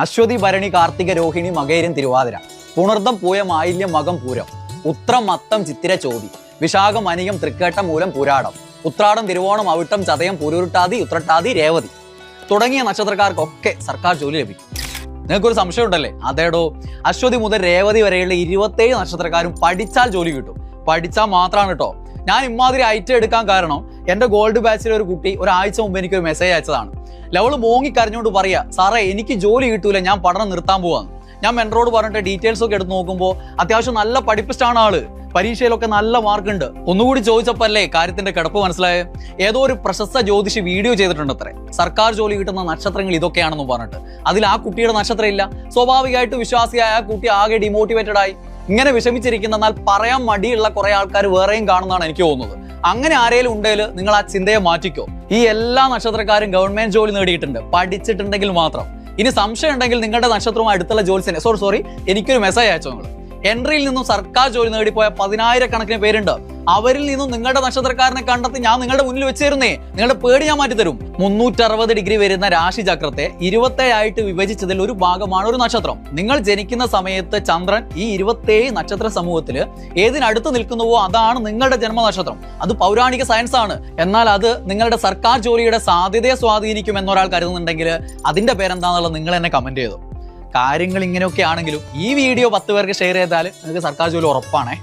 അശ്വതി ഭരണി കാർത്തിക രോഹിണി മകേരൻ തിരുവാതിര, പുണർദം പൂയം ആയില്യം മകം പൂരം, ഉത്രം മത്തം ചിത്തിര ചോതി, വിശാഖം അനിയം തൃക്കേട്ടം മൂലം പുരാടം, ഉത്രാടം തിരുവോണം അവിട്ടം ചതയം പുരുരുട്ടാതി ഉത്രട്ടാതി രേവതി തുടങ്ങിയ നക്ഷത്രക്കാർക്കൊക്കെ സർക്കാർ ജോലി ലഭിക്കും. നിങ്ങൾക്കൊരു സംശയം ഉണ്ടല്ലേ? അതേടോ, അശ്വതി മുതൽ രേവതി വരെയുള്ള 27 നക്ഷത്രക്കാരും പഠിച്ചാൽ ജോലി കിട്ടും. പഠിച്ചാൽ മാത്രമാണ് കേട്ടോ. ഞാൻ ഇമാതിരി ഐറ്റം എടുക്കാൻ കാരണം എൻ്റെ ഗോൾഡ് ബാച്ചിലെ ഒരു കുട്ടി ഒരാഴ്ച മുമ്പ് എനിക്കൊരു മെസ്സേജ് അയച്ചതാണ്. ലവള് മോങ്ങിക്കരഞ്ഞുകൊണ്ട് പറയാ, സാറേ എനിക്ക് ജോലി കിട്ടൂല, ഞാൻ പഠനം നിർത്താൻ പോവാന്ന്. ഞാൻ മെൻറോട് പറഞ്ഞിട്ട് ഡീറ്റെയിൽസ് ഒക്കെ എടുത്ത് നോക്കുമ്പോൾ അത്യാവശ്യം നല്ല പഠിപ്പിസ്റ്റാണ് ആള്, പരീക്ഷയിലൊക്കെ നല്ല മാർക്കുണ്ട്. ഒന്നുകൂടി ചോദിച്ചപ്പോൾ അല്ലേ കാര്യത്തിന്റെ കിടപ്പ് മനസ്സിലായേ. ഏതോ ഒരു പ്രശസ്ത ജ്യോതിഷി വീഡിയോ ചെയ്തിട്ടുണ്ട് അത്രേ, സർക്കാർ ജോലി കിട്ടുന്ന നക്ഷത്രങ്ങൾ ഇതൊക്കെയാണെന്ന് പറഞ്ഞിട്ട്. അതിൽ ആ കുട്ടിയുടെ നക്ഷത്രം ഇല്ല. സ്വാഭാവികമായിട്ട് വിശ്വാസിയായ ആ കുട്ടി ആകെ ഡിമോട്ടിവേറ്റഡ് ആയി. ഇങ്ങനെ വിഷമിച്ചിരിക്കുന്ന, എന്നാൽ പറയാൻ മടിയുള്ള കുറെ ആൾക്കാർ വേറെയും കാണുന്നതാണ് എനിക്ക് തോന്നുന്നത്. അങ്ങനെ ആരെങ്കിലും ഉണ്ടെങ്കിൽ നിങ്ങൾ ആ ചിന്തയെ മാറ്റിക്കോ. ഈ എല്ലാ നക്ഷത്രക്കാരും ഗവൺമെന്റ് ജോലി നേടിയിട്ടുണ്ട്, പഠിച്ചിട്ടുണ്ടെങ്കിൽ മാത്രം. ഇനി സംശയം ഉണ്ടെങ്കിൽ നിങ്ങളുടെ നക്ഷത്രവുമായി അടുത്തുള്ള ജോലിസിനെ സോറി എനിക്കൊരു മെസ്സേജ് അയച്ചോ. നിങ്ങൾ എൻട്രിയിൽ നിന്നും സർക്കാർ ജോലി നേടിപ്പോയ 10,000 പേരുണ്ട്. അവരിൽ നിന്നും നിങ്ങളുടെ നക്ഷത്രക്കാരനെ കണ്ടെത്തി ഞാൻ നിങ്ങളുടെ മുന്നിൽ വെച്ചിരുന്നേ. നിങ്ങളുടെ പേടി ഞാൻ മാറ്റിത്തരും. 360 ഡിഗ്രി വരുന്ന രാശിചക്രത്തെ 27 ആയിട്ട് വിഭജിച്ചതിൽ ഒരു ഭാഗമാണ് ഒരു നക്ഷത്രം. നിങ്ങൾ ജനിക്കുന്ന സമയത്ത് ചന്ദ്രൻ ഈ 27 നക്ഷത്ര സമൂഹത്തിൽ ഏതിനടുത്ത് നിൽക്കുന്നുവോ അതാണ് നിങ്ങളുടെ ജന്മനക്ഷത്രം. അത് പൗരാണിക സയൻസ് ആണ്. എന്നാൽ അത് നിങ്ങളുടെ സർക്കാർ ജോലിയുടെ സാധ്യതയെ സ്വാധീനിക്കും എന്നൊരാൾ കരുതുന്നുണ്ടെങ്കിൽ അതിന്റെ പേരെന്താണെന്നുള്ളത് നിങ്ങൾ എന്നെ കമന്റ് ചെയ്തു. കാര്യങ്ങൾ ഇങ്ങനെയൊക്കെ ആണെങ്കിലും ഈ വീഡിയോ 10 പേർക്ക് ഷെയർ ചെയ്താൽ നിങ്ങൾക്ക് സർക്കാർ ജോലി ഉറപ്പാണേ.